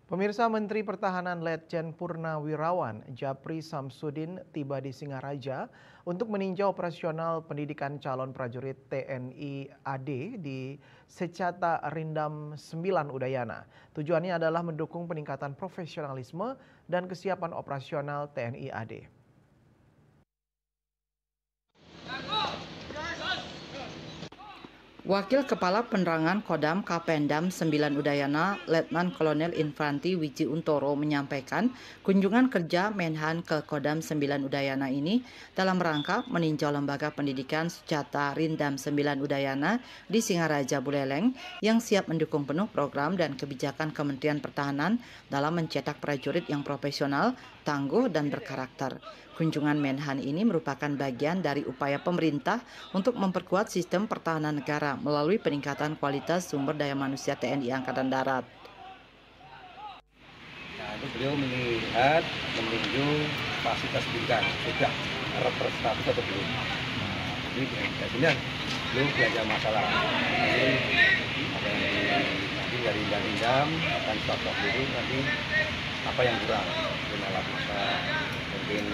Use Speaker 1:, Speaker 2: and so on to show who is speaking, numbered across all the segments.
Speaker 1: Pemirsa, Menteri Pertahanan Letjen Purnawirawan Japri Samsudin tiba di Singaraja untuk meninjau operasional pendidikan calon prajurit TNI AD di Secata Rindam 9 Udayana. Tujuannya adalah mendukung peningkatan profesionalisme dan kesiapan operasional TNI AD.
Speaker 2: Wakil Kepala Penerangan Kodam Kapendam 9 Udayana, Letnan Kolonel Infanti Wiji Untoro menyampaikan kunjungan kerja Menhan ke Kodam 9 Udayana ini dalam rangka meninjau lembaga pendidikan Secata Rindam 9 Udayana di Singaraja Buleleng yang siap mendukung penuh program dan kebijakan Kementerian Pertahanan dalam mencetak prajurit yang profesional, tangguh, dan berkarakter. Kunjungan Menhan ini merupakan bagian dari upaya pemerintah untuk memperkuat sistem pertahanan negara melalui peningkatan kualitas sumber daya manusia TNI Angkatan Darat.
Speaker 3: Nah, itu beliau melihat, meninjau fasilitas pendidikan, sudah representatif atau belum. Jadi biasanya beliau belajar masalah. Jadi apa yang nanti dari Rindam akan staf dulu nanti apa yang kurang, mungkin alat masak, mungkin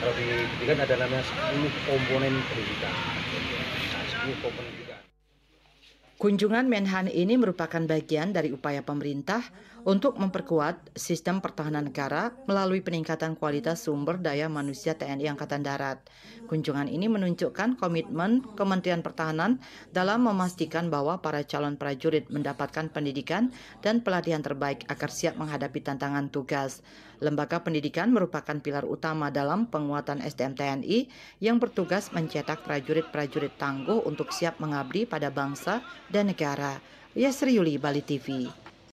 Speaker 3: kalau di pendidikan ada namanya 10 komponen pendidikan. Nah, 10 komponen pendidikan.
Speaker 2: Kunjungan Menhan ini merupakan bagian dari upaya pemerintah untuk memperkuat sistem pertahanan negara melalui peningkatan kualitas sumber daya manusia TNI Angkatan Darat. Kunjungan ini menunjukkan komitmen Kementerian Pertahanan dalam memastikan bahwa para calon prajurit mendapatkan pendidikan dan pelatihan terbaik agar siap menghadapi tantangan tugas. Lembaga pendidikan merupakan pilar utama dalam penguatan SDM TNI yang bertugas mencetak prajurit-prajurit tangguh untuk siap mengabdi pada bangsa dan negara. Yasri Yuli, Bali TV.